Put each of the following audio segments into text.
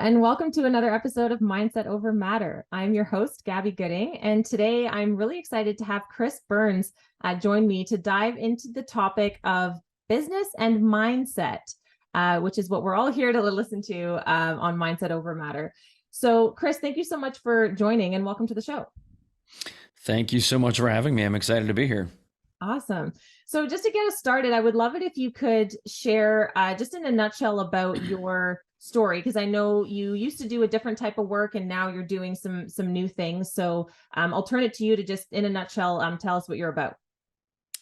and welcome to another episode of Mindset Over Matter. I'm your host, Gabby Gooding, and today I'm really excited to have Chris Burns join me to dive into the topic of business and mindset, which is what we're all here to listen to on Mindset Over Matter. So, Chris, thank you so much for joining and welcome to the show. Thank you so much for having me. I'm excited to be here. Awesome. So just to get us started, I would love it if you could share just in a nutshell about your story, because I know you used to do a different type of work and now you're doing some new things. So I'll turn it to you to just in a nutshell tell us what you're about.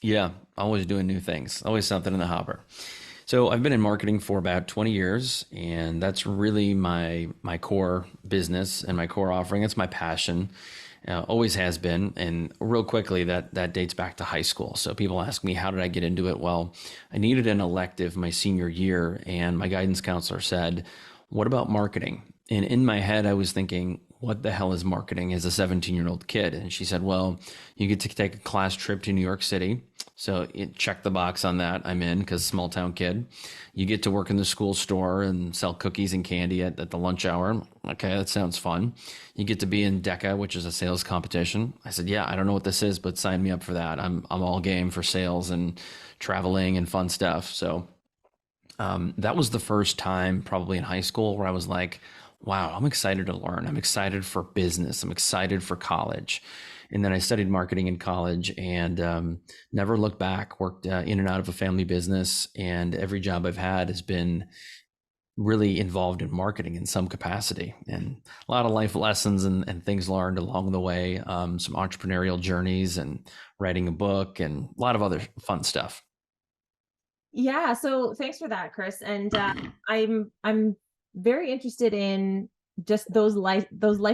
Yeah, always doing new things, always something in the hopper. So I've been in marketing for about 20 years, and that's really my core business and my core offering. It's my passion. Always has been. And real quickly, that dates back to high school. So people ask me, how did I get into it? Well, I needed an elective my senior year, and my guidance counselor said, what about marketing? And in my head, I was thinking, what the hell is marketing as a 17-year-old kid? And she said, well, you get to take a class trip to New York City. So check the box on that. I'm in, because small town kid. You get to work in the school store and sell cookies and candy at the lunch hour. Okay, that sounds fun. You get to be in DECA, which is a sales competition. I said, yeah, I don't know what this is, but sign me up for that. I'm all game for sales and traveling and fun stuff. So that was the first time probably in high school where I was like, wow, I'm excited to learn. I'm excited for business. I'm excited for college. And then I studied marketing in college and never looked back, worked in and out of a family business. And every job I've had has been really involved in marketing in some capacity, and a lot of life lessons and things learned along the way, some entrepreneurial journeys and writing a book and a lot of other fun stuff. Yeah, so thanks for that, Chris. And I'm very interested in just those life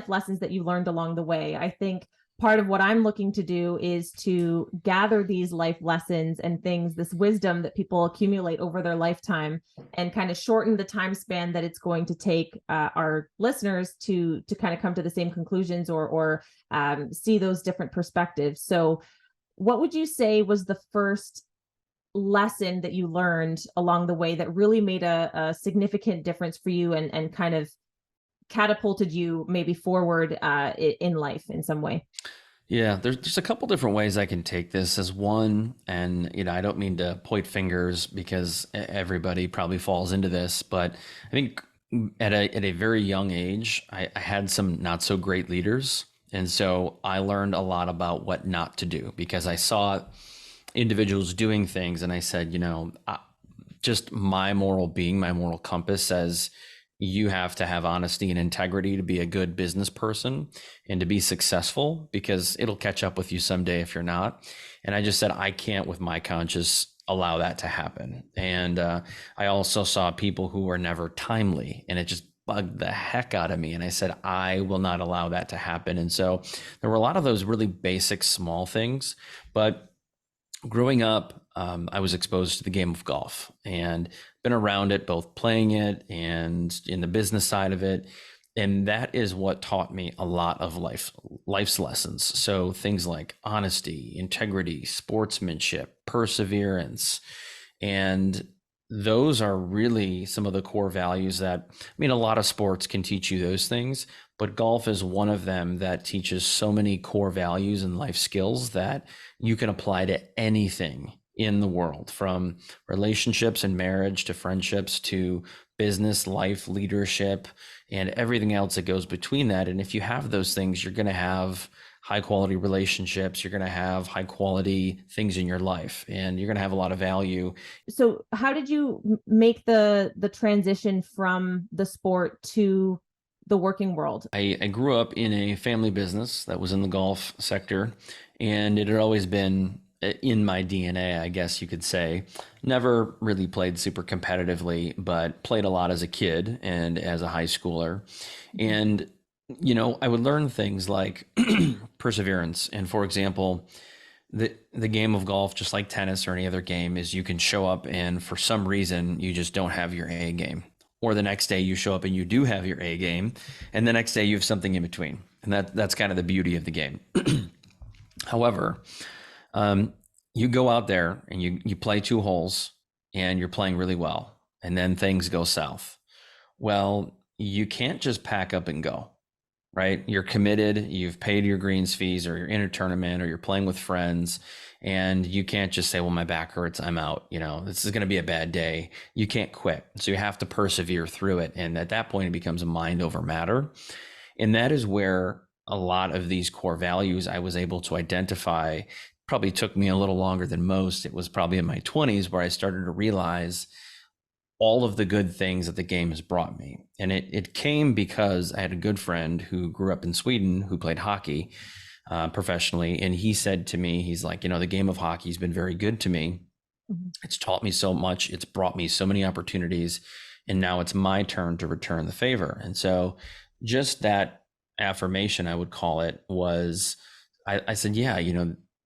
lessons that you learned along the way. I think part of what I'm looking to do is to gather these life lessons and things, this wisdom that people accumulate over their lifetime, and kind of shorten the time span that it's going to take our listeners to kind of come to the same conclusions or see those different perspectives. So, what would you say was the first lesson that you learned along the way that really made a significant difference for you and kind of catapulted you maybe forward in life in some way? Yeah, there's a couple different ways I can take this as one, and I don't mean to point fingers because everybody probably falls into this, but I think at a very young age, I had some not so great leaders, and so I learned a lot about what not to do because I saw individuals doing things, and I said, just my moral being, my moral compass says you have to have honesty and integrity to be a good business person and to be successful, because it'll catch up with you someday if you're not. And I just said, I can't with my conscience allow that to happen. And I also saw people who were never timely, and it just bugged the heck out of me. And I said, I will not allow that to happen. And so there were a lot of those really basic small things, but growing up, I was exposed to the game of golf and been around it, both playing it and in the business side of it. And that is what taught me a lot of life's lessons. So things like honesty, integrity, sportsmanship, perseverance. And those are really some of the core values that, a lot of sports can teach you those things, but golf is one of them that teaches so many core values and life skills that you can apply to anything in the world, from relationships and marriage to friendships to business, life, leadership, and everything else that goes between that. And if you have those things, you're going to have high quality relationships, you're going to have high quality things in your life, and you're going to have a lot of value. So how did you make the transition from the sport to the working world? I grew up in a family business that was in the golf sector, and it had always been in my DNA, I guess you could say. Never really played super competitively, but played a lot as a kid and as a high schooler. And I would learn things like perseverance. And for example, the game of golf, just like tennis or any other game, is you can show up and for some reason you just don't have your A game. Or the next day you show up and you do have your A game, and the next day you have something in between. And that's kind of the beauty of the game. However, you go out there and you play 2 holes and you're playing really well, and then things go south. Well, you can't just pack up and go, right? You're committed, you've paid your greens fees, or you're in a tournament, or you're playing with friends, and you can't just say, well, my back hurts, I'm out. This is going to be a bad day. You can't quit. So you have to persevere through it. And at that point, it becomes a mind over matter. And that is where a lot of these core values I was able to identify. Probably took me a little longer than most. It was probably in my 20s where I started to realize all of the good things that the game has brought me. And it came because I had a good friend who grew up in Sweden who played hockey professionally. And he said to me, he's like, the game of hockey has been very good to me. Mhm. It's taught me so much. It's brought me so many opportunities. And now it's my turn to return the favor. And so just that affirmation, I would call it, was I said, yeah,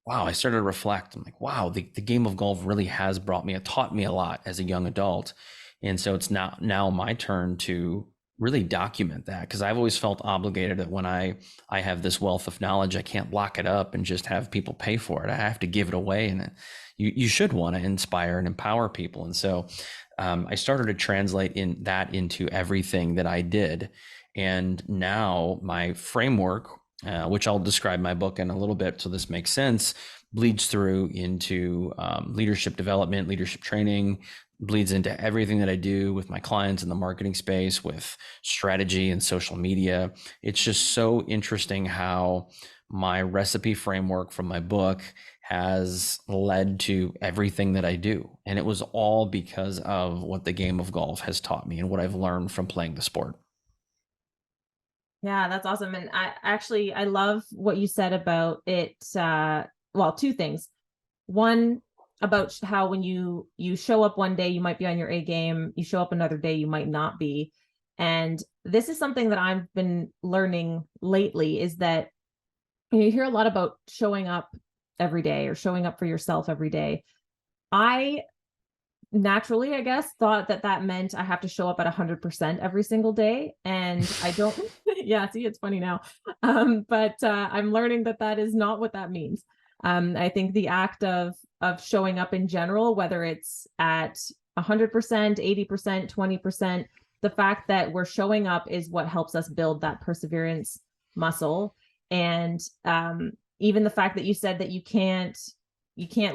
wow, I started to reflect. I'm like, wow, the game of golf really has taught me a lot as a young adult. And so it's now my turn to really document that, because I've always felt obligated that when I have this wealth of knowledge, I can't lock it up and just have people pay for it. I have to give it away. And you should want to inspire and empower people. And so I started to translate into everything that I did. And now my framework, which I'll describe my book in a little bit so this makes sense, bleeds through into leadership development, leadership training, bleeds into everything that I do with my clients in the marketing space, with strategy and social media. It's just so interesting how my recipe framework from my book has led to everything that I do. And it was all because of what the game of golf has taught me and what I've learned from playing the sport. Yeah, that's awesome. And I love what you said about it. Well, two things. One, about how when you show up one day, you might be on your A game, you show up another day, you might not be. And this is something that I've been learning lately, is that you hear a lot about showing up every day or showing up for yourself every day. I naturally, I guess, thought that that meant I have to show up at 100% every single day. And I don't, yeah, see, it's funny now. But I'm learning that that is not what that means. I think the act of showing up in general, whether it's at 100%, 80%, 20%, the fact that we're showing up is what helps us build that perseverance muscle. And even the fact that you said that you can't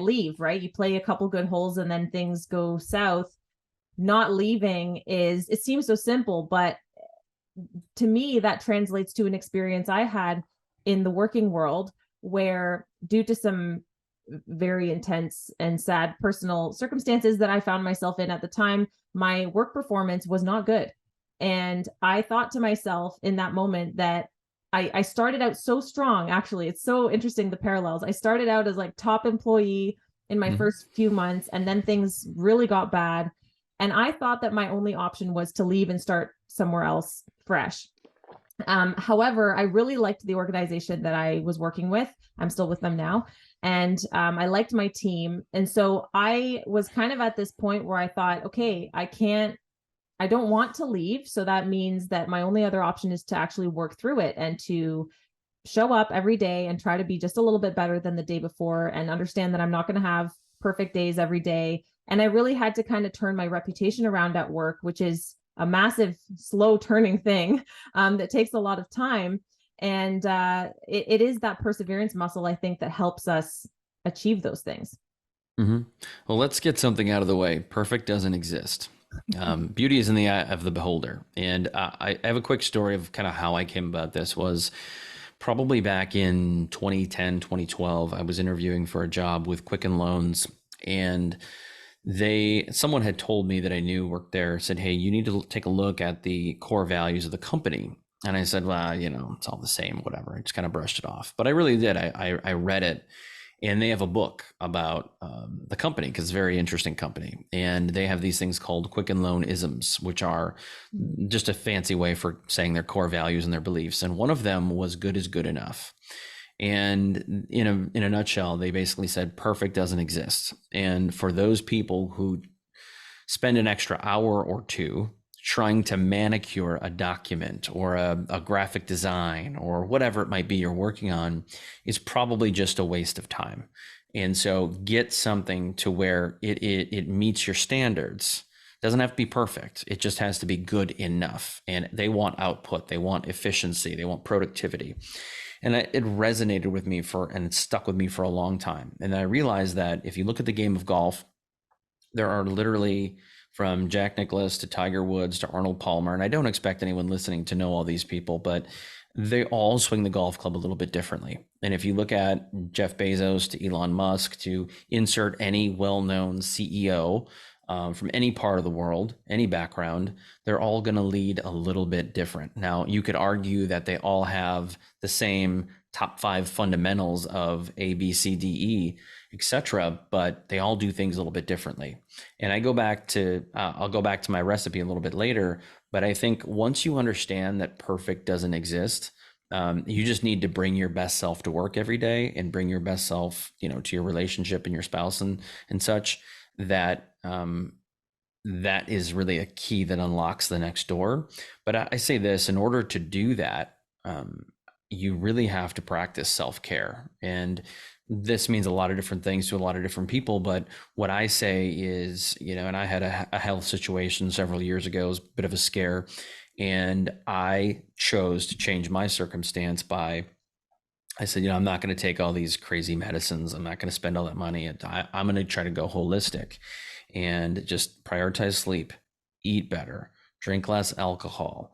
leave, right? You play a couple good holes and then things go south. Not leaving it seems so simple, but to me, that translates to an experience I had in the working world where, due to some very intense and sad personal circumstances that I found myself in at the time, my work performance was not good. And I thought to myself in that moment that I started out so strong. Actually, it's so interesting, the parallels. I started out as like top employee in my Mhm. first few months, and then things really got bad. And I thought that my only option was to leave and start somewhere else fresh. However, I really liked the organization that I was working with. I'm still with them now. And I liked my team. And so I was kind of at this point where I thought, okay, I don't want to leave. So that means that my only other option is to actually work through it and to show up every day and try to be just a little bit better than the day before, and understand that I'm not going to have perfect days every day. And I really had to kind of turn my reputation around at work, which is a massive, slow turning thing that takes a lot of time. And it is that perseverance muscle, I think, that helps us achieve those things. Mhm. Well, let's get something out of the way. Perfect doesn't exist. Beauty is in the eye of the beholder. And I have a quick story of kind of how I came about this. Was probably back in 2010, 2012. I was interviewing for a job with Quicken Loans, and someone had told me that I knew worked there, said, hey, you need to take a look at the core values of the company. And I said, well, it's all the same, whatever. I just kind of brushed it off. But I really did. I read it, and they have a book about the company, because it's a very interesting company. And they have these things called Quicken Loan isms, which are just a fancy way for saying their core values and their beliefs. And one of them was good is good enough. And in a nutshell, they basically said perfect doesn't exist. And for those people who spend an extra hour or two trying to manicure a document or a graphic design or whatever it might be you're working on, is probably just a waste of time. And so get something to where it meets your standards, Doesn't have to be perfect. It just has to be good enough. And they want output, they want efficiency, they want productivity. And it resonated with me and it stuck with me for a long time. And I realized that if you look at the game of golf, there are literally, from Jack Nicklaus to Tiger Woods to Arnold Palmer, and I don't expect anyone listening to know all these people, but they all swing the golf club a little bit differently. And if you look at Jeff Bezos to Elon Musk to insert any well-known CEO from any part of the world, any background, they're all going to lead a little bit different. Now, you could argue that they all have the same top 5 fundamentals of A, B, C, D, E, etc., but they all do things a little bit differently. And I'll go back to my recipe a little bit later, but I think once you understand that perfect doesn't exist, you just need to bring your best self to work every day and bring your best self, to your relationship and your spouse and such, that that is really a key that unlocks the next door. But I say this, in order to do that, you really have to practice self-care. And this means a lot of different things to a lot of different people. But what I say is, and I had a health situation several years ago, it was a bit of a scare. And I chose to change my circumstance I said, I'm not going to take all these crazy medicines. I'm not going to spend all that money. I'm going to try to go holistic and just prioritize sleep, eat better, drink less alcohol,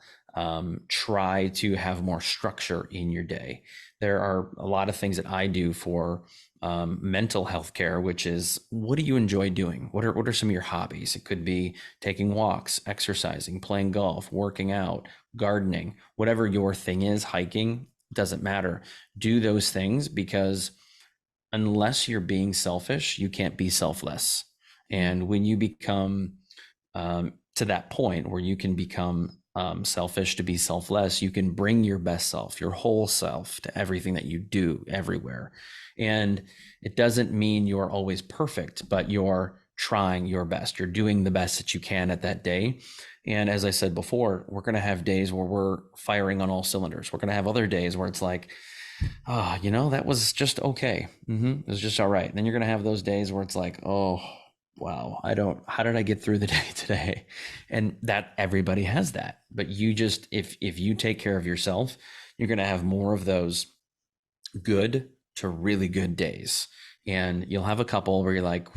try to have more structure in your day. There are a lot of things that I do for mental health care, which is, what do you enjoy doing? What are some of your hobbies? It could be taking walks, exercising, playing golf, working out, gardening, whatever your thing is, hiking, doesn't matter. Do those things, because unless you're being selfish, you can't be selfless. And when you become to that point where you can become selfish to be selfless, you can bring your best self, your whole self, to everything that you do everywhere. And it doesn't mean you're always perfect, but you're trying your best. You're doing the best that you can at that day. And as I said before, we're going to have days where we're firing on all cylinders. We're going to have other days where it's like, that was just okay. It was just all right. And then you're going to have those days where it's like, oh, wow, how did I get through the day today? And that everybody has that. But you just, if you take care of yourself, you're going to have more of those good to really good days. And you'll have a couple where you're like,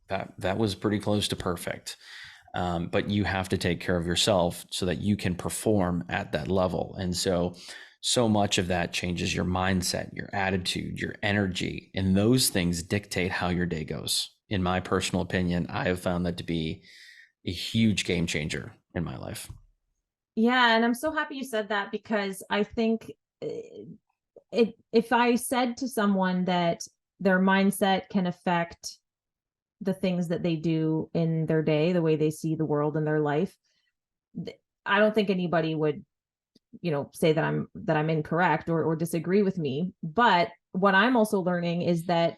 that was pretty close to perfect. But you have to take care of yourself so that you can perform at that level. And so much of that changes your mindset, your attitude, your energy, and those things dictate how your day goes. In my personal opinion, I have found that to be a huge game changer in my life. Yeah, and I'm so happy you said that, because I think if I said to someone that their mindset can affect the things that they do in their day, the way they see the world in their life, I don't think anybody would, say that I'm incorrect or disagree with me. But what I'm also learning is that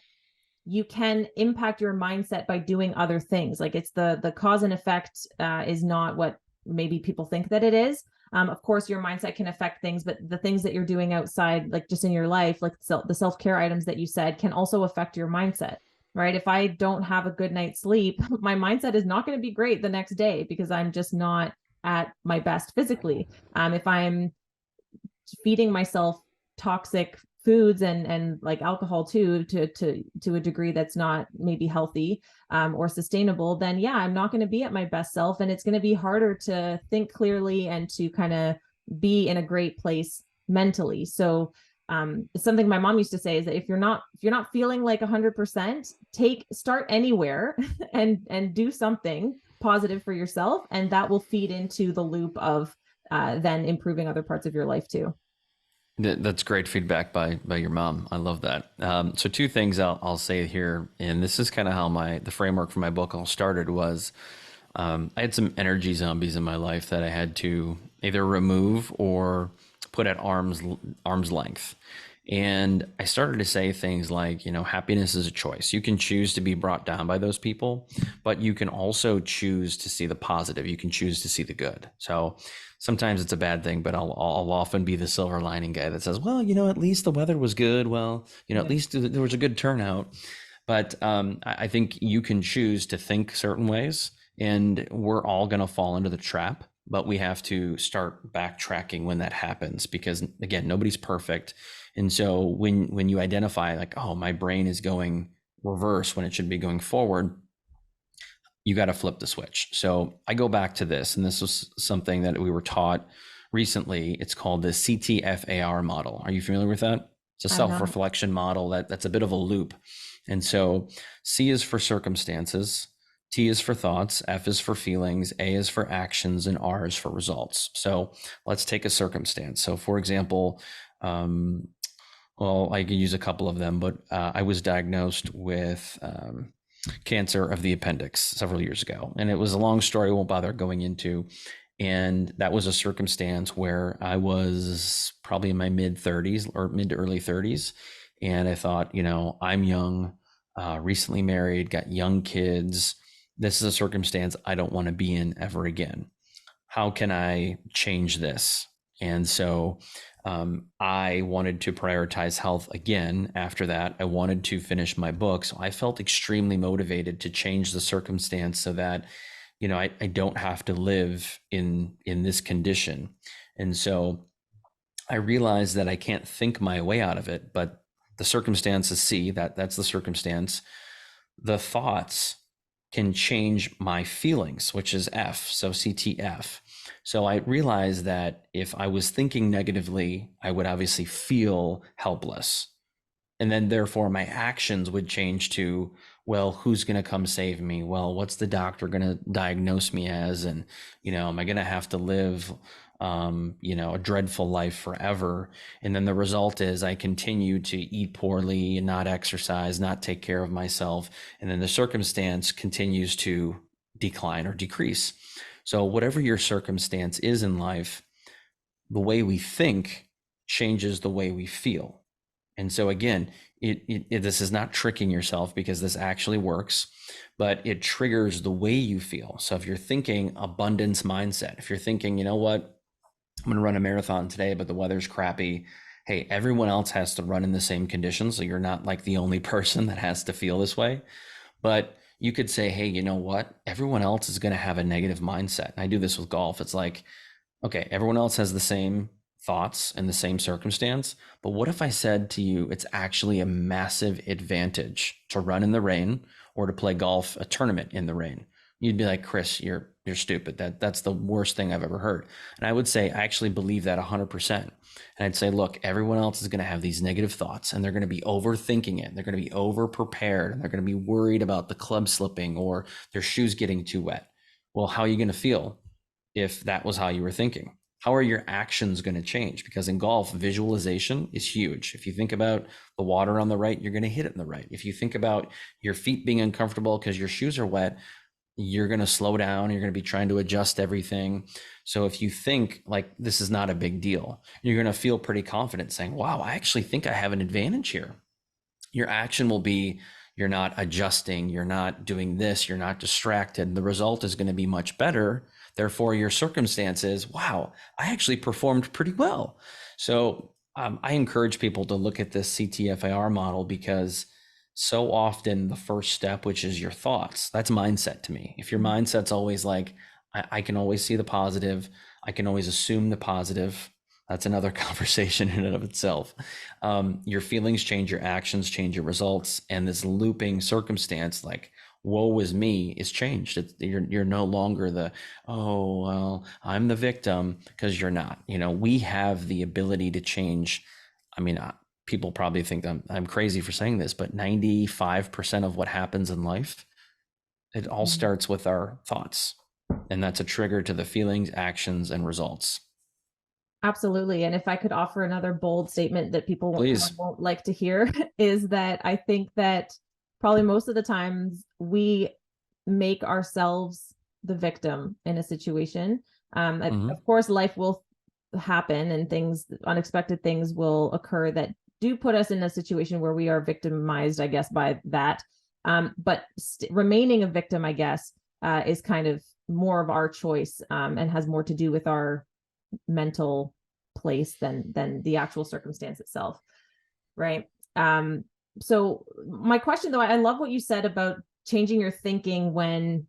you can impact your mindset by doing other things. Like, it's the cause and effect is not what maybe people think that it is. Of course, your mindset can affect things, but the things that you're doing outside, like just in your life, like the self-care items that you said, can also affect your mindset, right? If I don't have a good night's sleep, my mindset is not going to be great the next day, because I'm just not at my best physically. If I'm feeding myself toxic foods and like alcohol too, to a degree that's not maybe healthy or sustainable, then yeah, I'm not going to be at my best self, and it's going to be harder to think clearly and to kind of be in a great place mentally. So it's something my mom used to say, is that if you're not feeling like 100%, start anywhere and do something positive for yourself, and that will feed into the loop of then improving other parts of your life too. That's great feedback by your mom. I love that. So two things I'll say here, and this is kind of how the framework for my book all started was, I had some energy zombies in my life that I had to either remove or put at arm's length. And I started to say things like, happiness is a choice. You can choose to be brought down by those people, but you can also choose to see the positive. You can choose to see the good. So sometimes it's a bad thing, but I'll often be the silver lining guy that says, well, at least the weather was good. Well, at least there was a good turnout. But I think you can choose to think certain ways And we're all going to fall into the trap, but we have to start backtracking when that happens because, again, nobody's perfect. And so when you identify like, oh, my brain is going reverse when it should be going forward, you got to flip the switch. So I go back to this, and this was something that we were taught recently. It's called the CTFAR model. Are you familiar with that? It's a I'm not. self-reflection model that's a bit of a loop. And so C is for circumstances, T is for thoughts, F is for feelings, A is for actions, and R is for results. So let's take a circumstance. So for example, well, I could use a couple of them, but I was diagnosed with cancer of the appendix several years ago. And it was a long story I won't bother going into. And that was a circumstance where I was probably in my mid 30s or mid to early 30s. And I thought, I'm young, recently married, got young kids. This is a circumstance I don't want to be in ever again. How can I change this? And so I wanted to prioritize health again after that. I wanted to finish my book. So I felt extremely motivated to change the circumstance so that, I don't have to live in this condition. And so I realized that I can't think my way out of it, but the circumstance is C, that's the circumstance. The thoughts can change my feelings, which is F, so CTF. So I realized that if I was thinking negatively, I would obviously feel helpless. And then therefore my actions would change to, well, who's going to come save me? Well, what's the doctor going to diagnose me as? And, am I going to have to live, a dreadful life forever? And then the result is I continue to eat poorly and not exercise, not take care of myself. And then the circumstance continues to decline or decrease. So whatever your circumstance is in life, the way we think changes the way we feel. And so again, this is not tricking yourself because this actually works, but it triggers the way you feel. So if you're thinking abundance mindset, if you're thinking, you know what, I'm going to run a marathon today, but the weather's crappy. Hey, everyone else has to run in the same conditions. So you're not like the only person that has to feel this way. But you could say, hey, you know what? Everyone else is going to have a negative mindset. And I do this with golf. It's like, okay, everyone else has the same thoughts in the same circumstance. But what if I said to you, it's actually a massive advantage to run in the rain or to play golf a tournament in the rain? You'd be like, Chris, you're stupid. That's the worst thing I've ever heard. And I would say, I actually believe that 100%. And I'd say, look, everyone else is going to have these negative thoughts and they're going to be overthinking it. They're going to be over prepared and they're going to be worried about the club slipping or their shoes getting too wet. Well, how are you going to feel if that was how you were thinking? How are your actions going to change? Because in golf, visualization is huge. If you think about the water on the right, you're going to hit it in the right. If you think about your feet being uncomfortable because your shoes are wet, you're going to slow down. You're going to be trying to adjust everything. So if you think like this is not a big deal, you're going to feel pretty confident saying, wow, I actually think I have an advantage here. Your action will be, you're not adjusting, you're not doing this, you're not distracted. The result is going to be much better. Therefore, your circumstances, wow, I actually performed pretty well. So I encourage people to look at this CTFAR model because so often the first step, which is your thoughts, that's mindset to me. If your mindset's always like, I can always see the positive, I can always assume the positive, that's another conversation in and of itself. Your feelings change your actions, change your results, and this looping circumstance, like woe is me, is changed. You're no longer the, oh well, I'm the victim, because you're not. We have the ability to change. I mean, people probably think I'm crazy for saying this, but 95% of what happens in life, it all starts with our thoughts, and that's a trigger to the feelings, actions, and results. Absolutely. And if I could offer another bold statement that people Please. won't like to hear, is that I think that probably most of the times we make ourselves the victim in a situation. Mm-hmm. Of course, life will happen and unexpected things will occur that do put us in a situation where we are victimized, I guess, by that. But remaining a victim, I guess, is kind of more of our choice, and has more to do with our mental place than the actual circumstance itself, right? So my question, though, I love what you said about changing your thinking when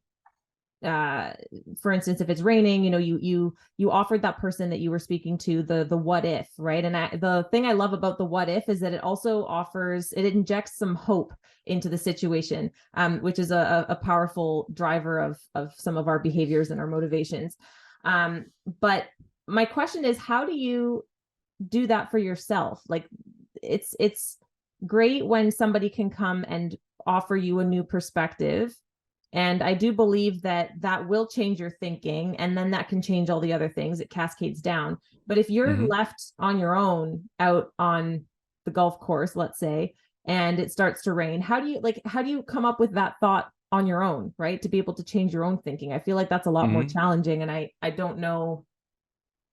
uh for instance, if it's raining, you offered that person that you were speaking to the what if, right? And the thing I love about the what if is that it injects some hope into the situation, which is a powerful driver of some of our behaviors and our motivations. But my question is, how do you do that for yourself? Like, it's great when somebody can come and offer you a new perspective, and I do believe that that will change your thinking, and then that can change all the other things. It cascades down. But if you're Hmm. left on your own out on the golf course, let's say, and it starts to rain, how do you come up with that thought on your own, right? To be able to change your own thinking. I feel like that's a lot more Hmm. challenging, and I don't know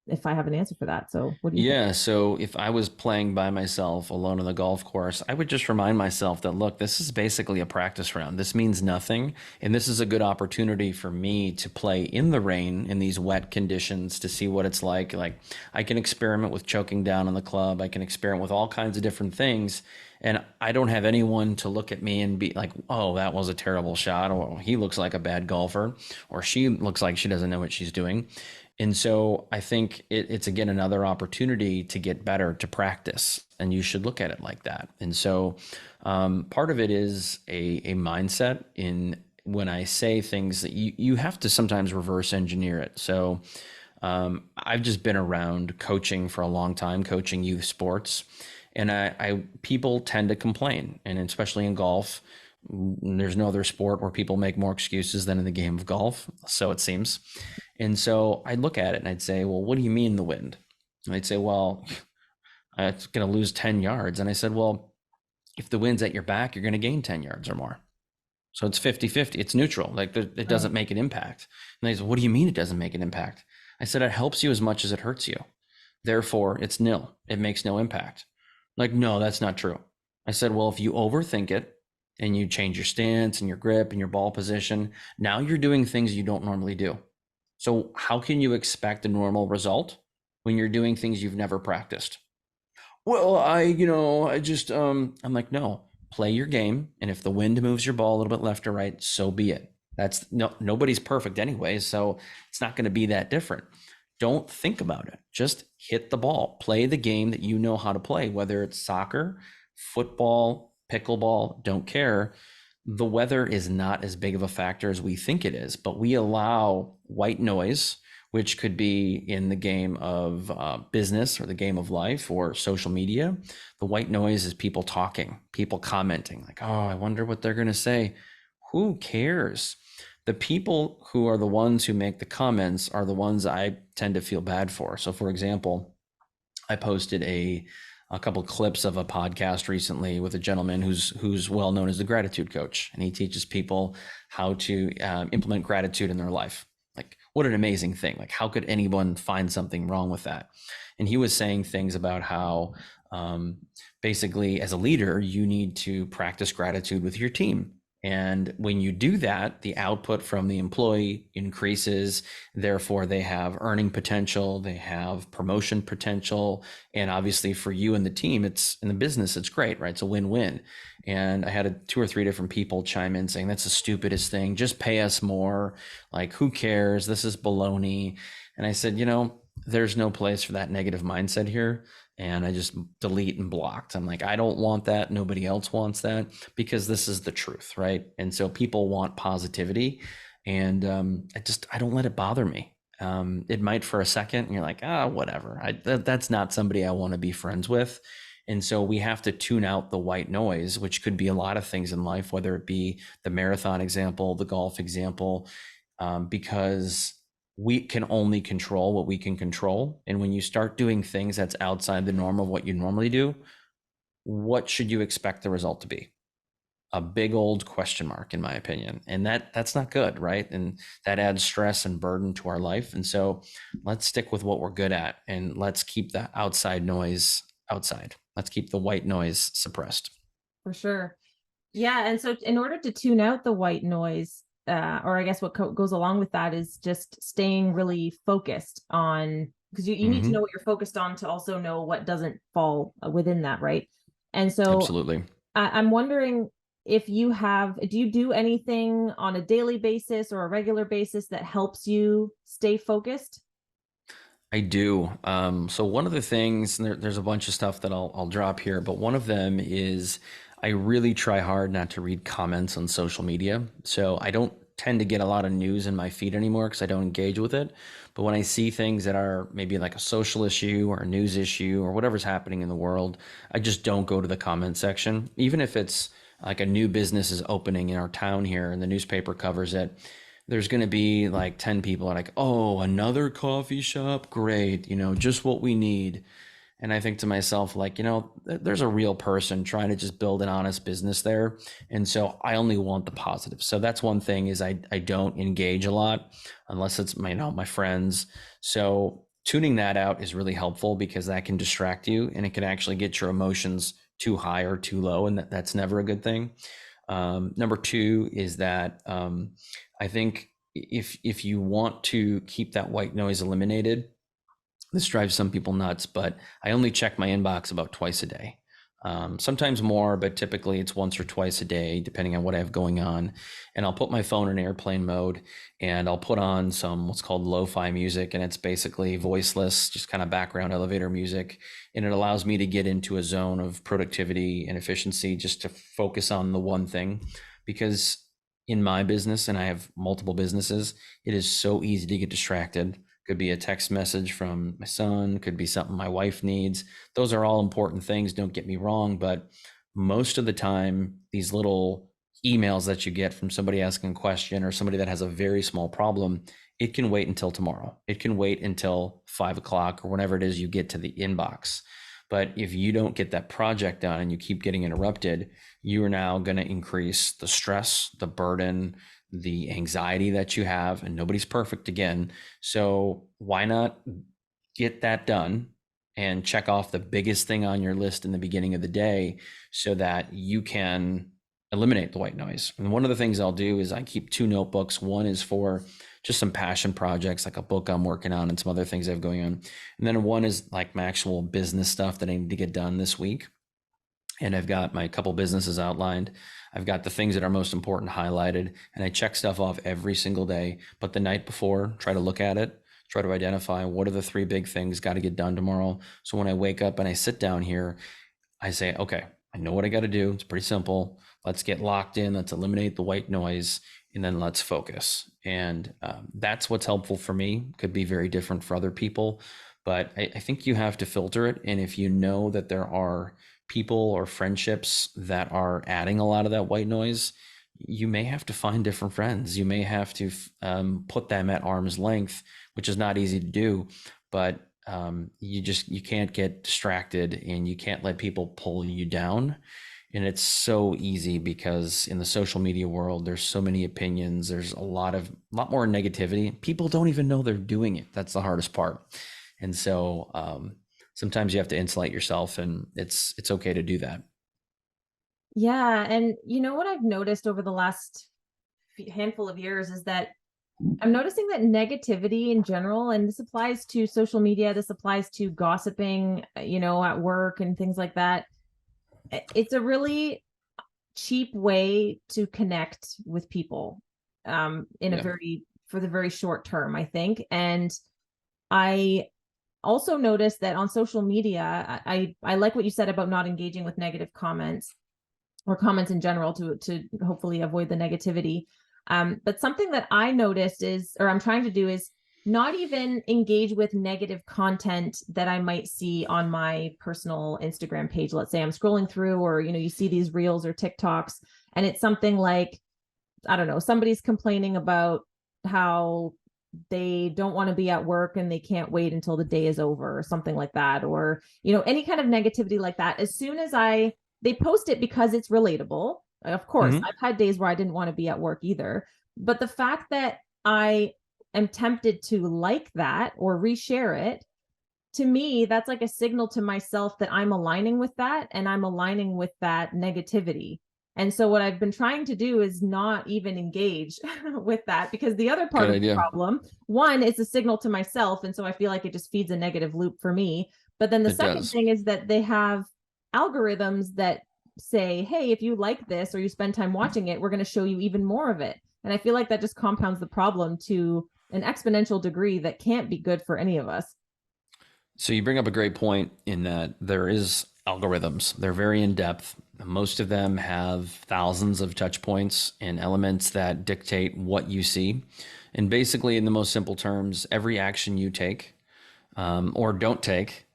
if I have an answer for that. So what do you think? Yeah, so if I was playing by myself alone on the golf course, I would just remind myself that, look, this is basically a practice round. This means nothing. And this is a good opportunity for me to play in the rain in these wet conditions to see what it's like. Like, I can experiment with choking down on the club, I can experiment with all kinds of different things. And I don't have anyone to look at me and be like, oh, that was a terrible shot, or he looks like a bad golfer, or she looks like she doesn't know what she's doing. And so I think it's again another opportunity to get better, to practice, and you should look at it like that. And so part of it is a mindset in when I say things that you have to sometimes reverse engineer it. So I've just been around coaching for a long time, coaching youth sports, and I people tend to complain, and especially in golf, there's no other sport where people make more excuses than in the game of golf, so it seems. And so I'd look at it and I'd say, well, what do you mean the wind? And they'd say, well, it's going to lose 10 yards. And I said, well, if the wind's at your back, you're going to gain 10 yards or more. So it's 50-50. It's neutral. Like, it Right. doesn't make an impact. And they said, what do you mean it doesn't make an impact? I said, it helps you as much as it hurts you. Therefore, it's nil. It makes no impact. Like, no, that's not true. I said, well, if you overthink it and you change your stance and your grip and your ball position, now you're doing things you don't normally do. So how can you expect a normal result when you're doing things you've never practiced? Well, I just I'm like, no, play your game, and if the wind moves your ball a little bit left or right, so be it. That's no nobody's perfect anyway, so it's not going to be that different. Don't think about it. Just hit the ball. Play the game that you know how to play, whether it's soccer, football, pickleball, don't care. The weather is not as big of a factor as we think it is, but we allow white noise, which could be in the game of business or the game of life or social media. The white noise is people talking, people commenting, like, oh, I wonder what they're going to say. Who cares? The people who are the ones who make the comments are the ones I tend to feel bad for. So, for example, I posted a couple clips of a podcast recently with a gentleman who's well known as the gratitude coach, and he teaches people how to implement gratitude in their life. Like, what an amazing thing! Like, how could anyone find something wrong with that? And he was saying things about how basically, as a leader, you need to practice gratitude with your team. And when you do that, the output from the employee increases. Therefore, they have earning potential, they have promotion potential. And obviously, for you and the team, it's in the business, it's great, right? It's a win win. And I had two or three different people chime in saying, that's the stupidest thing. Just pay us more. Like, who cares? This is baloney. And I said, there's no place for that negative mindset here. And I just delete and blocked. I'm like, I don't want that. Nobody else wants that, because this is the truth, right? And so people want positivity, and I don't let it bother me. It might for a second, and you're like, whatever. That's not somebody I want to be friends with. And so we have to tune out the white noise, which could be a lot of things in life, whether it be the marathon example, the golf example, because we can only control what we can control. And when you start doing things that's outside the norm of what you normally do, what should you expect the result to be? A big old question mark, in my opinion. And that's not good, right? And that adds stress and burden to our life. And so let's stick with what we're good at, and let's keep the outside noise outside. Let's keep the white noise suppressed. For sure. Yeah, and so in order to tune out the white noise, or I guess what goes along with that is just staying really focused on, because you need to know Mm-hmm. what you're focused on to also know what doesn't fall within that, right? And so Absolutely. I'm wondering, if you have, do you do anything on a daily basis or a regular basis that helps you stay focused? I do. So one of the things, and there's a bunch of stuff that I'll drop here, but one of them is I really try hard not to read comments on social media. So I don't tend to get a lot of news in my feed anymore because I don't engage with it. But when I see things that are maybe like a social issue or a news issue or whatever's happening in the world, I just don't go to the comment section. Even if it's like a new business is opening in our town here and the newspaper covers it, there's going to be like 10 people are like, oh, another coffee shop, great, just what we need. And I think to myself, like, there's a real person trying to just build an honest business there. And so I only want the positive. So that's one thing is I don't engage a lot unless it's my friends. So tuning that out is really helpful because that can distract you and it can actually get your emotions too high or too low. And that's never a good thing. Number two is that I think if you want to keep that white noise eliminated, this drives some people nuts, but I only check my inbox about twice a day. Sometimes more, but typically it's once or twice a day, depending on what I have going on. And I'll put my phone in airplane mode and I'll put on some what's called lo-fi music. And it's basically voiceless, just kind of background elevator music. And it allows me to get into a zone of productivity and efficiency just to focus on the one thing. Because in my business, and I have multiple businesses, it is so easy to get distracted. Could be a text message from my son, could be something my wife needs. Those are all important things, don't get me wrong, but most of the time, these little emails that you get from somebody asking a question or somebody that has a very small problem, it can wait until tomorrow. It can wait until 5 o'clock or whenever it is you get to the inbox. But if you don't get that project done and you keep getting interrupted, you are now going to increase the stress, the burden, the anxiety that you have, and nobody's perfect again. So why not get that done and check off the biggest thing on your list in the beginning of the day so that you can eliminate the white noise. And one of the things I'll do is I keep 2 notebooks. One is for just some passion projects, like a book I'm working on and some other things I have going on. And then one is like my actual business stuff that I need to get done this week. And I've got my couple businesses outlined. I've got the things that are most important highlighted, and I check stuff off every single day. But the night before, try to look at it, try to identify what are the 3 big things got to get done tomorrow. So when I wake up and I sit down here, I say, okay, I know what I got to do. It's pretty simple. Let's get locked in. Let's eliminate the white noise, and then let's focus. And that's what's helpful for me. Could be very different for other people, but I think you have to filter it. And if you know that there are people or friendships that are adding a lot of that white noise, you may have to find different friends. You may have to put them at arm's length, which is not easy to do, but you can't get distracted and you can't let people pull you down. And it's so easy because in the social media world, there's so many opinions. There's a lot more negativity. People don't even know they're doing it. That's the hardest part. And so sometimes you have to insulate yourself, and it's okay to do that. Yeah. And you know what I've noticed over the last handful of years is that I'm noticing that negativity in general, and this applies to social media, this applies to gossiping, at work and things like that. It's a really cheap way to connect with people in a Yeah. very, for the very short term, I think. And I also noticed that on social media, I like what you said about not engaging with negative comments or comments in general to hopefully avoid the negativity. But something that I noticed is, or I'm trying to do, is not even engage with negative content that I might see on my personal Instagram page. Let's say I'm scrolling through, or you see these reels or TikToks, and it's something like, I don't know, somebody's complaining about how they don't want to be at work and they can't wait until the day is over or something like that, or any kind of negativity like that. As soon as they post it because it's relatable. Of course, Mm-hmm. I've had days where I didn't want to be at work either, but the fact that I am tempted to like that or reshare it, to me that's like a signal to myself that I'm aligning with that, and I'm aligning with that negativity. And so what I've been trying to do is not even engage with that, because the other part Good of the idea. problem, one, it's a signal to myself. And so I feel like it just feeds a negative loop for me. But then the It second does. thing is that they have algorithms that say, hey, if you like this or you spend time watching it, we're going to show you even more of it. And I feel like that just compounds the problem to an exponential degree that can't be good for any of us. So you bring up a great point in that there is algorithms. They're very in depth. Most of them have thousands of touch points and elements that dictate what you see. And basically, in the most simple terms, every action you take or don't take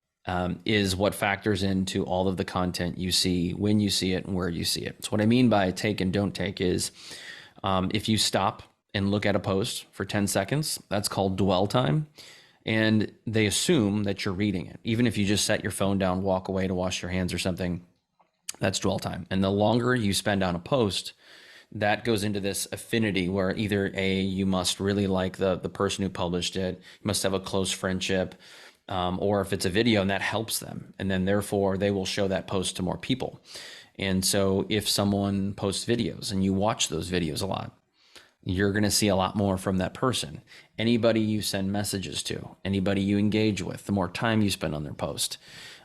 is what factors into all of the content you see, when you see it, and where you see it. So what I mean by take and don't take is if you stop and look at a post for 10 seconds, that's called dwell time. And they assume that you're reading it. Even if you just set your phone down, walk away to wash your hands or something, that's dwell time. And the longer you spend on a post, that goes into this affinity where either you must really like the person who published it, you must have a close friendship, or if it's a video and that helps them, and then therefore they will show that post to more people. And so if someone posts videos and you watch those videos a lot, you're going to see a lot more from that person. Anybody you send messages to, anybody you engage with, the more time you spend on their post.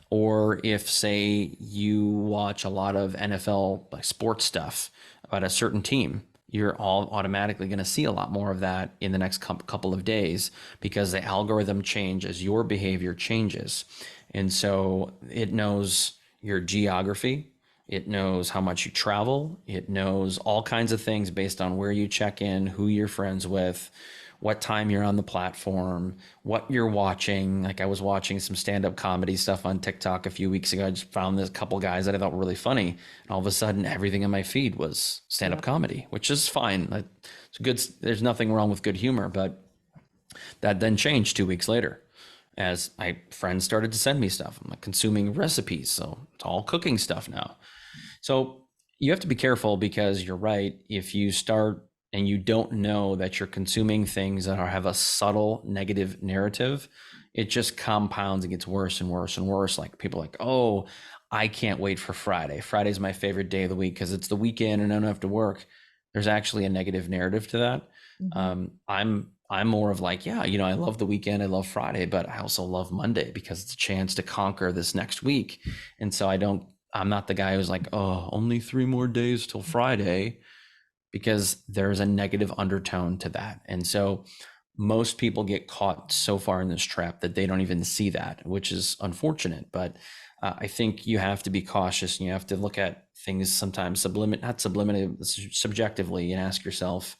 Or if, say, you watch a lot of NFL like sports stuff about a certain team, you're all automatically going to see a lot more of that in the next couple of days because the algorithm change as your behavior changes. And so it knows your geography. It knows how much you travel. It knows all kinds of things based on where you check in, who you're friends with, what time you're on the platform, what you're watching. Like I was watching some stand-up comedy stuff on TikTok a few weeks ago. I just found this couple guys that I thought were really funny. And all of a sudden, everything in my feed was stand-up comedy, which is fine. It's good. There's nothing wrong with good humor, but that then changed 2 weeks later as my friends started to send me stuff. I'm like consuming recipes, so it's all cooking stuff now. So you have to be careful because you're right. If you start and you don't know that you're consuming things that have a subtle negative narrative, it just compounds and gets worse and worse and worse. Like people are like, oh, I can't wait for Friday. Friday's my favorite day of the week because it's the weekend and I don't have to work. There's actually a negative narrative to that. I'm more of like, yeah, I love the weekend. I love Friday, but I also love Monday because it's a chance to conquer this next week. And so I'm not the guy who's like, oh, only 3 more days till Friday, because there's a negative undertone to that. And so most people get caught so far in this trap that they don't even see that, which is unfortunate. But I think you have to be cautious and you have to look at things sometimes subjectively and ask yourself,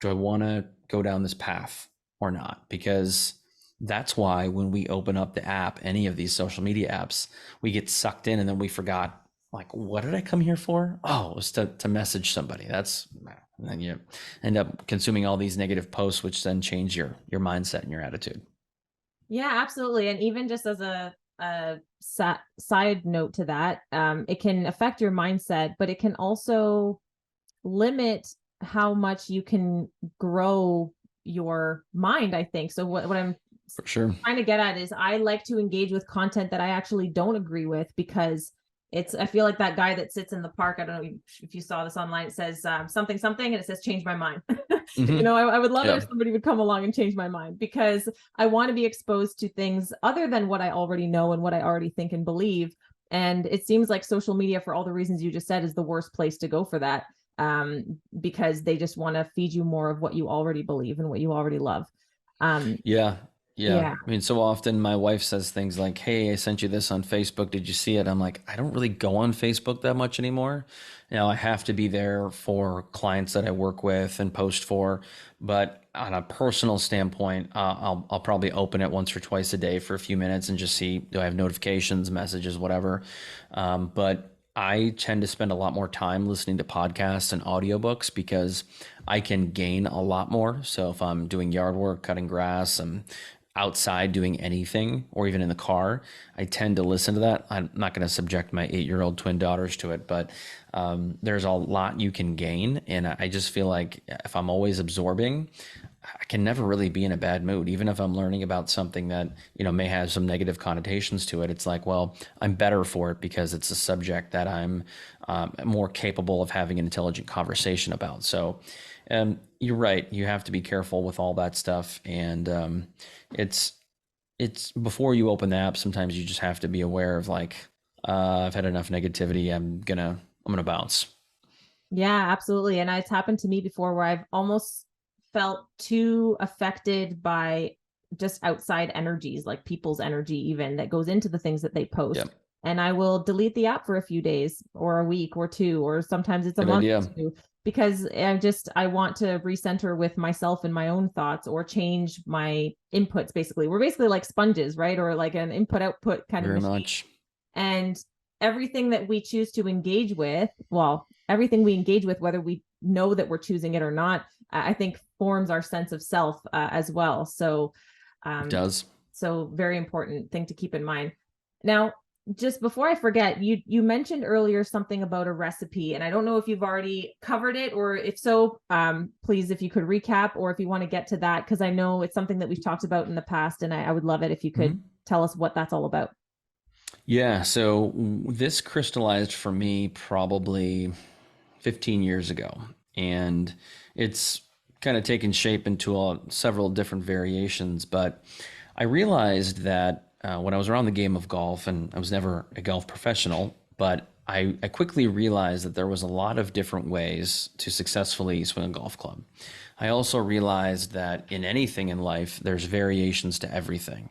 do I want to go down this path or not? Because that's why when we open up the app, any of these social media apps, we get sucked in and then we forgot, like, what did I come here for? Oh, it was to message somebody. And then you end up consuming all these negative posts, which then change your mindset and your attitude. Yeah, absolutely. And even just as a side note to that, it can affect your mindset, but it can also limit how much you can grow your mind, I think. So what I'm For sure. trying to get at is I like to engage with content that I actually don't agree with because I feel like that guy that sits in the park. I don't know if you saw this online. It says something, something, and it says change my mind. Mm-hmm. I would love it Yeah. if somebody would come along and change my mind because I want to be exposed to things other than what I already know and what I already think and believe. And it seems like social media, for all the reasons you just said, is the worst place to go for that, because they just want to feed you more of what you already believe and what you already love. Yeah. Yeah. Yeah. I mean, so often my wife says things like, hey, I sent you this on Facebook. Did you see it? I'm like, I don't really go on Facebook that much anymore. I have to be there for clients that I work with and post for. But on a personal standpoint, I'll probably open it once or twice a day for a few minutes and just see, do I have notifications, messages, whatever. But I tend to spend a lot more time listening to podcasts and audiobooks because I can gain a lot more. So if I'm doing yard work, cutting grass, I'm outside doing anything, or even in the car, I tend to listen to that. I'm not going to subject my 8-year-old twin daughters to it, but there's a lot you can gain. And I just feel like if I'm always absorbing, I can never really be in a bad mood. Even if I'm learning about something that, may have some negative connotations to it, it's like, well, I'm better for it because it's a subject that I'm more capable of having an intelligent conversation about. So you're right. You have to be careful with all that stuff. And it's before you open the app, sometimes you just have to be aware of like, I've had enough negativity. I'm gonna bounce. Yeah, absolutely. And it's happened to me before where I've almost felt too affected by just outside energies, like people's energy, even that goes into the things that they post. Yep. And I will delete the app for a few days or a week or two, or sometimes it's a Good month idea. or two, because I want to recenter with myself and my own thoughts or change my inputs. Basically, we're basically like sponges, right? Or like an input output kind of Very machine. much. And everything that we choose to engage with, well, everything we engage with, whether we know that we're choosing it or not, I think forms our sense of self as well. So It um does. so very important thing to keep in mind. Now, just before I forget, you mentioned earlier something about a recipe, and I don't know if you've already covered it, or if so, please, if you could recap, or if you want to get to that, because I know it's something that we've talked about in the past, and I would love it if you could Mhm. tell us what that's all about. Yeah. So this crystallized for me probably 15 years ago, and it's kind of taken shape into several different variations. But I realized that when I was around the game of golf, and I was never a golf professional, but I quickly realized that there was a lot of different ways to successfully swing a golf club. I also realized that in anything in life, there's variations to everything.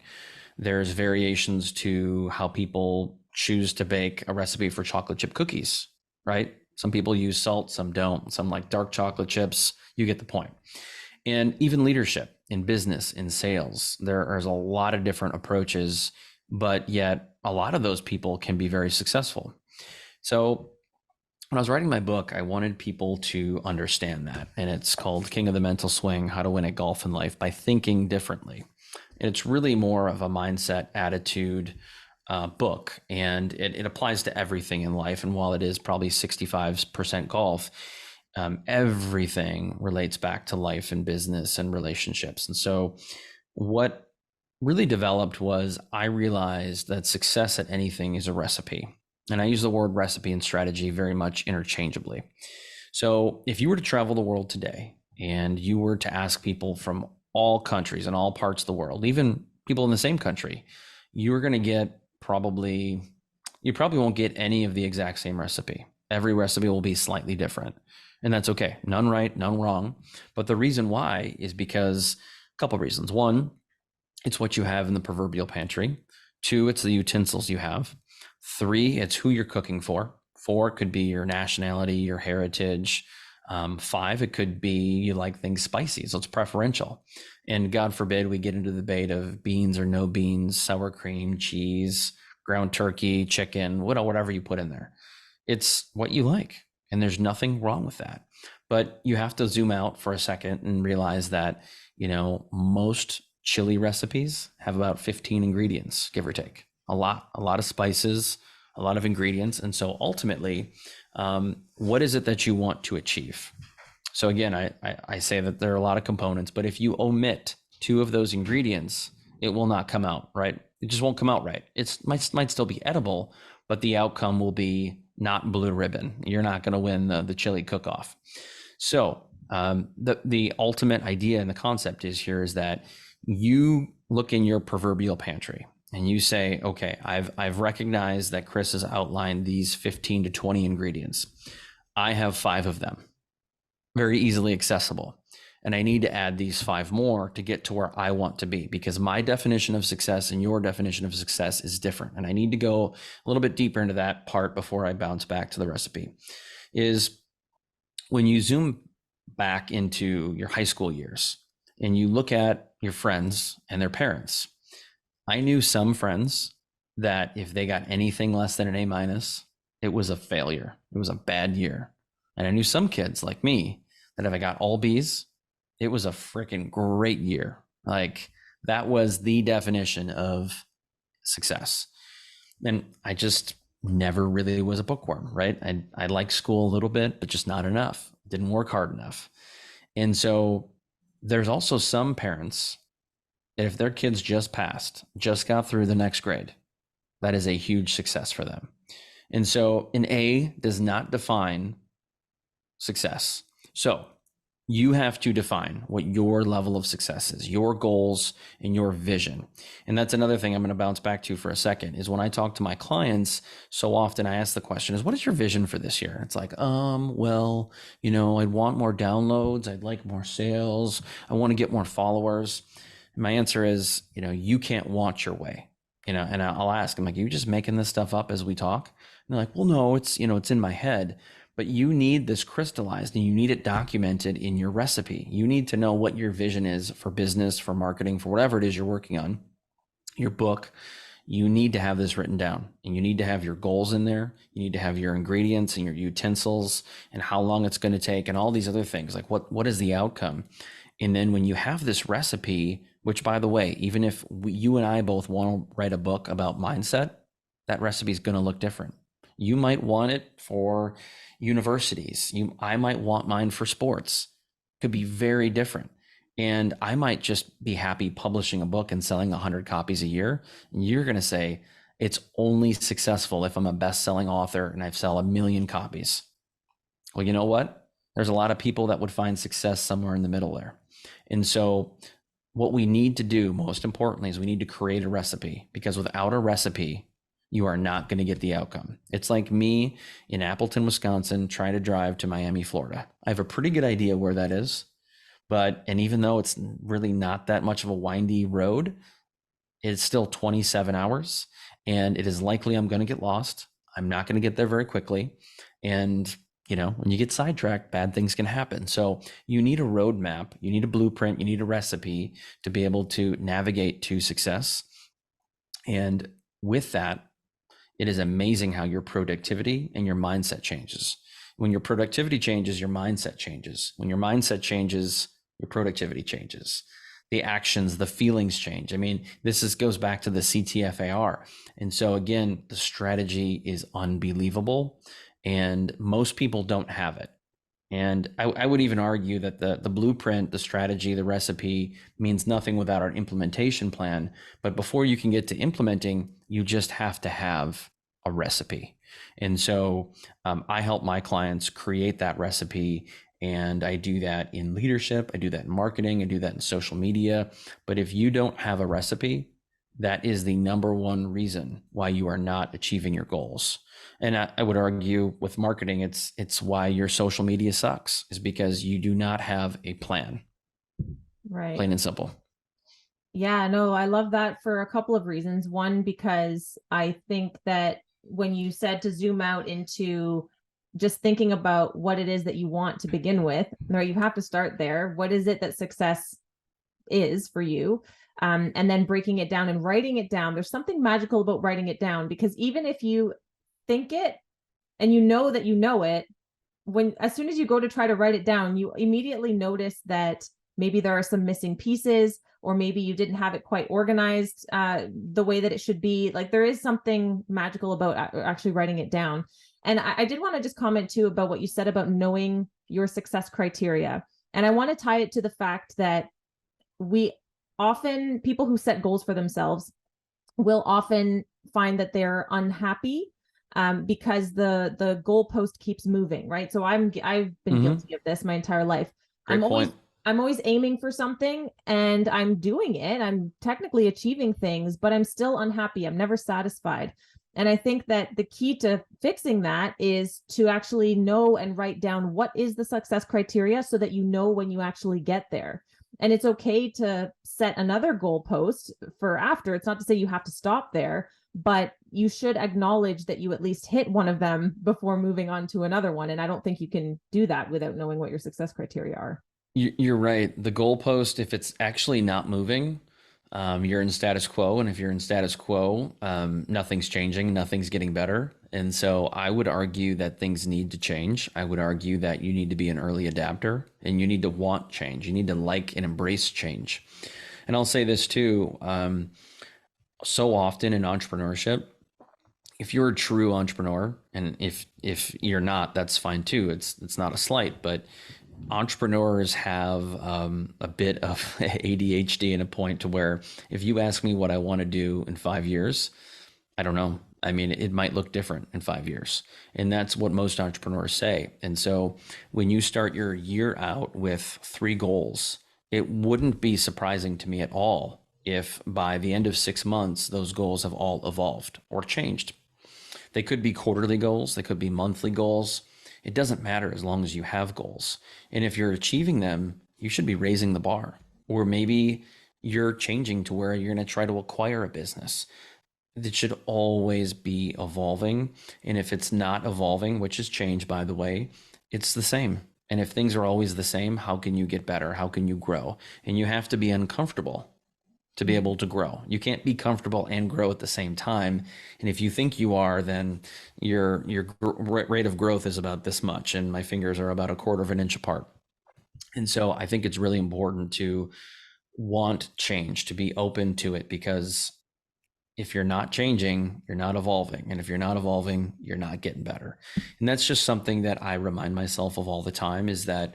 There's variations to how people choose to bake a recipe for chocolate chip cookies, right? Some people use salt, some don't. Some like dark chocolate chips. You get the point. And even leadership in business, in sales, there's a lot of different approaches, but yet a lot of those people can be very successful. So when I was writing my book, I wanted people to understand that. And it's called King of the Mental Swing: How to Win at Golf and Life by Thinking Differently. And it's really more of a mindset, attitude book. And it applies to everything in life. And while it is probably 65% golf, everything relates back to life and business and relationships. And so, what really developed was I realized that success at anything is a recipe. And I use the word recipe and strategy very much interchangeably. So, if you were to travel the world today and you were to ask people from all countries and all parts of the world, even people in the same country, you are going to get you probably won't get any of the exact same recipe. Every recipe will be slightly different. And that's okay. None right, none wrong. But the reason why is because a couple of reasons. One, it's what you have in the proverbial pantry. Two, it's the utensils you have. Three, it's who you're cooking for. Four, it could be your nationality, your heritage. Five, it could be you like things spicy, so it's preferential. And God forbid we get into the debate of beans or no beans, sour cream, cheese, ground turkey, chicken, whatever you put in there. It's what you like, and there's nothing wrong with that. But you have to zoom out for a second and realize that, most chili recipes have about 15 ingredients, give or take. A lot of spices, a lot of ingredients. And so ultimately, what is it that you want to achieve? So again, I say that there are a lot of components, but if you omit two of those ingredients, it will not come out right. It just won't come out right. It might still be edible, but the outcome will be not blue ribbon. You're not going to win the chili cook-off. So the ultimate idea and the concept is that you look in your proverbial pantry and you say, okay, I've recognized that Chris has outlined these 15 to 20 ingredients. I have 5 of them, very easily accessible. And I need to add these 5 more to get to where I want to be, because my definition of success and your definition of success is different. And I need to go a little bit deeper into that part before I bounce back to the recipe. Is when you zoom back into your high school years and you look at your friends and their parents, I knew some friends that if they got anything less than an A minus, it was a failure. It was a bad year. And I knew some kids like me that if I got all B's, it was a freaking great year. Like that was the definition of success. And I just never really was a bookworm, right? I liked school a little bit, but just not enough. Didn't work hard enough. And so there's also some parents that if their kids just passed, just got through the next grade, that is a huge success for them. And so an A does not define success. So You have to define what your level of success is, your goals and your vision. And that's another thing I'm going to bounce back to for a second is when I talk to my clients, so often I ask the question is, what is your vision for this year? It's like, well, I'd want more downloads. I'd like more sales. I want to get more followers. And my answer is, you can't want your way, and I'll ask, I'm like, are you just making this stuff up as we talk? And they're like, well, no, it's in my head. But you need this crystallized and you need it documented in your recipe. You need to know what your vision is for business, for marketing, for whatever it is you're working on, your book. You need to have this written down and you need to have your goals in there. You need to have your ingredients and your utensils and how long it's going to take and all these other things. Like what is the outcome? And then when you have this recipe, which by the way, even if you and I both want to write a book about mindset, that recipe is going to look different. You might want it for universities. I might want mine for sports. Could be very different. And I might just be happy publishing a book and selling 100 copies a year. And you're going to say it's only successful if I'm a best-selling author and I sell 1 million copies. Well, you know what? There's a lot of people that would find success somewhere in the middle there. And so what we need to do, most importantly, is we need to create a recipe, because without a recipe, you are not going to get the outcome. It's like me in Appleton, Wisconsin, trying to drive to Miami, Florida. I have a pretty good idea where that is, and even though it's really not that much of a windy road, it's still 27 hours, and it is likely I'm going to get lost. I'm not going to get there very quickly. And, when you get sidetracked, bad things can happen. So you need a roadmap, you need a blueprint, you need a recipe to be able to navigate to success. And with that, it is amazing how your productivity and your mindset changes. When your productivity changes, your mindset changes. When your mindset changes, your productivity changes. The actions, the feelings change. I mean, goes back to the CTFAR. And so again, the strategy is unbelievable and most people don't have it. And I would even argue that the blueprint, the strategy, the recipe means nothing without an implementation plan. But before you can get to implementing, you just have to have a recipe. And so I help my clients create that recipe. And I do that in leadership. I do that in marketing. I do that in social media. But if you don't have a recipe, that is the number one reason why you are not achieving your goals. And I would argue with marketing, it's why your social media sucks, is because you do not have a plan. Right. Plain and simple. Yeah, no, I love that for a couple of reasons. One, because I think that when you said to zoom out into just thinking about what it is that you want to begin with, right, you have to start there. What is it that success is for you? And then breaking it down and writing it down. There's something magical about writing it down, because even if you think it and you know that you know it, as soon as you go to try to write it down, you immediately notice that maybe there are some missing pieces, or maybe you didn't have it quite organized the way that it should be. Like, there is something magical about actually writing it down. And I did want to just comment too about what you said about knowing your success criteria. And I want to tie it to the fact that people who set goals for themselves will often find that they're unhappy because the goalpost keeps moving, right? So I've been guilty of this my entire life. Great point. I'm always aiming for something and I'm doing it. I'm technically achieving things, but I'm still unhappy. I'm never satisfied. And I think that the key to fixing that is to actually know and write down what is the success criteria, so that you know when you actually get there. And it's okay to set another goalpost for after. It's not to say you have to stop there, but you should acknowledge that you at least hit one of them before moving on to another one. And I don't think you can do that without knowing what your success criteria are. You're right. The goalpost, if it's actually not moving, you're in status quo. And if you're in status quo, nothing's changing, nothing's getting better. And so I would argue that things need to change. I would argue that you need to be an early adapter and you need to want change. You need to like and embrace change. And I'll say this too. So often in entrepreneurship, if you're a true entrepreneur, and if you're not, that's fine too. It's not a slight, but entrepreneurs have a bit of ADHD, and a point to where if you ask me what I want to do in 5 years, I don't know. I mean, it might look different in 5 years. And that's what most entrepreneurs say. And so when you start your year out with 3 goals, it wouldn't be surprising to me at all if by the end of 6 months, those goals have all evolved or changed. They could be quarterly goals, they could be monthly goals. It doesn't matter as long as you have goals. And if you're achieving them, you should be raising the bar. Or maybe you're changing to where you're going to try to acquire a business. It should always be evolving. And if it's not evolving, which is change, by the way, it's the same. And if things are always the same, how can you get better? How can you grow? And you have to be uncomfortable to be able to grow. You can't be comfortable and grow at the same time. And if you think you are, then your rate of growth is about this much, and my fingers are about a quarter of an inch apart. And so I think it's really important to want change, to be open to it, because if you're not changing, you're not evolving. And if you're not evolving, you're not getting better. And that's just something that I remind myself of all the time, is that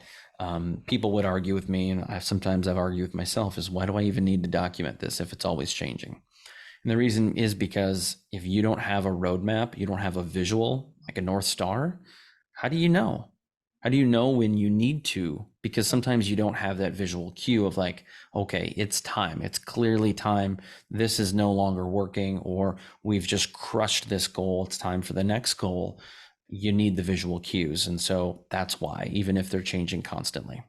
people would argue with me, and sometimes I've argued with myself, is why do I even need to document this if it's always changing? And the reason is because if you don't have a roadmap, you don't have a visual, like a North Star, how do you know? How do you know when you need to? Because sometimes you don't have that visual cue of like, okay, it's time. It's clearly time. This is no longer working, or we've just crushed this goal. It's time for the next goal. You need the visual cues. And so that's why, even if they're changing constantly.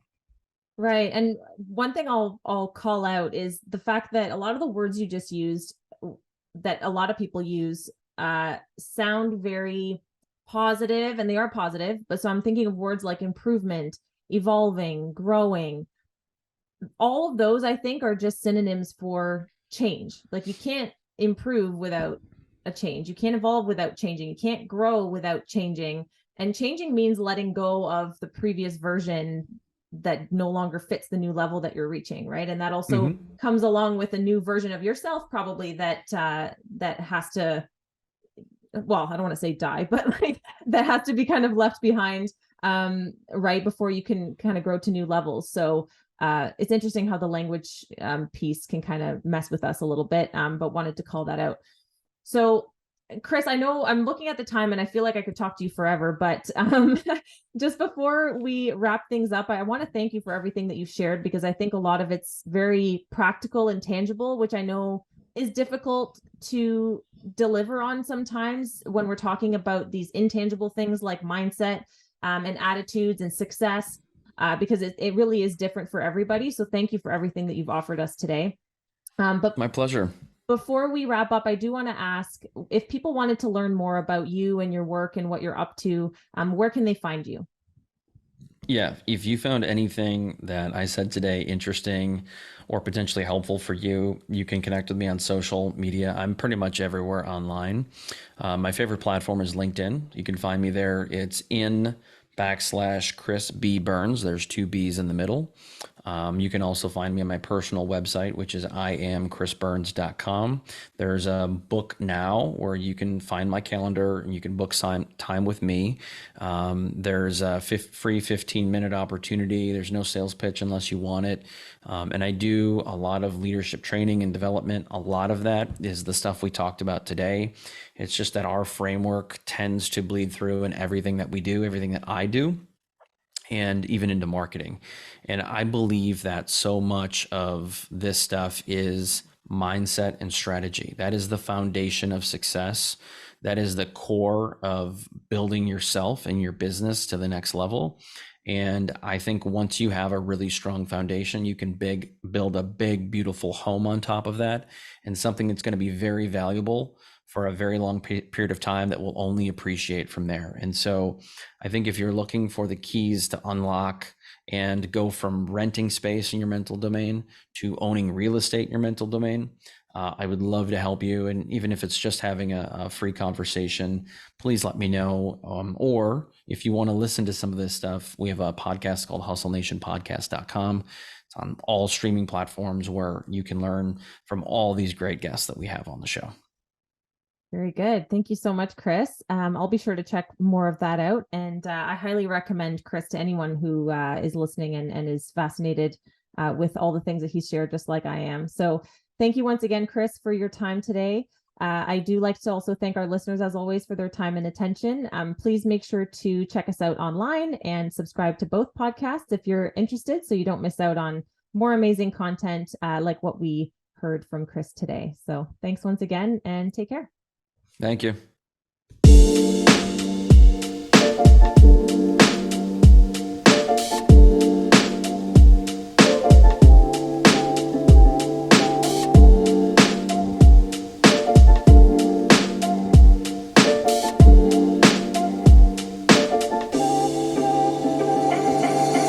Right. And one thing I'll call out is the fact that a lot of the words you just used, that a lot of people use, sound very positive, and they are positive. But so I'm thinking of words like improvement, evolving, growing. All of those, I think, are just synonyms for change. Like, you can't improve without a change. You can't evolve without changing. You can't grow without changing. And changing means letting go of the previous version that no longer fits the new level that you're reaching, right? And that also comes along with a new version of yourself, probably, that that has to, well, I don't want to say die, but like that has to be kind of left behind, right before you can kind of grow to new levels. So it's interesting how the language piece can kind of mess with us a little bit, but wanted to call that out. So, Chris, I know I'm looking at the time and I feel like I could talk to you forever, but just before we wrap things up, I want to thank you for everything that you've shared, because I think a lot of it's very practical and tangible, which I know is difficult to deliver on sometimes when we're talking about these intangible things like mindset, and attitudes and success, because it really is different for everybody. So thank you for everything that you've offered us today. But My pleasure. before we wrap up, I do want to ask, if people wanted to learn more about you and your work and what you're up to, where can they find you? Yeah, if you found anything that I said today interesting or potentially helpful for you, you can connect with me on social media. I'm pretty much everywhere online. My favorite platform is LinkedIn. You can find me there. It's in/Chris B. Burns. There's 2 B's in the middle. You can also find me on my personal website, which is iamchrisburns.com. There's a book now where you can find my calendar and you can book time with me. There's a free 15-minute opportunity. There's no sales pitch unless you want it. And I do a lot of leadership training and development. A lot of that is the stuff we talked about today. It's just that our framework tends to bleed through in everything that we do, everything that I do, and even into marketing. And I believe that so much of this stuff is mindset and strategy. That is the foundation of success. That is the core of building yourself and your business to the next level. And I think once you have a really strong foundation, you can build a big, beautiful home on top of that, and something that's going to be very valuable for a very long period of time that will only appreciate from there. And so I think if you're looking for the keys to unlock and go from renting space in your mental domain to owning real estate in your mental domain, I would love to help you. And even if it's just having a free conversation, please let me know. Or if you want to listen to some of this stuff, we have a podcast called hustlenationpodcast.com. It's on all streaming platforms where you can learn from all these great guests that we have on the show. Very good. Thank you so much, Chris. I'll be sure to check more of that out. And I highly recommend Chris to anyone who is listening and is fascinated with all the things that he's shared, just like I am. So thank you once again, Chris, for your time today. I do like to also thank our listeners, as always, for their time and attention. Please make sure to check us out online and subscribe to both podcasts if you're interested, so you don't miss out on more amazing content like what we heard from Chris today. So thanks once again, and take care. Thank you.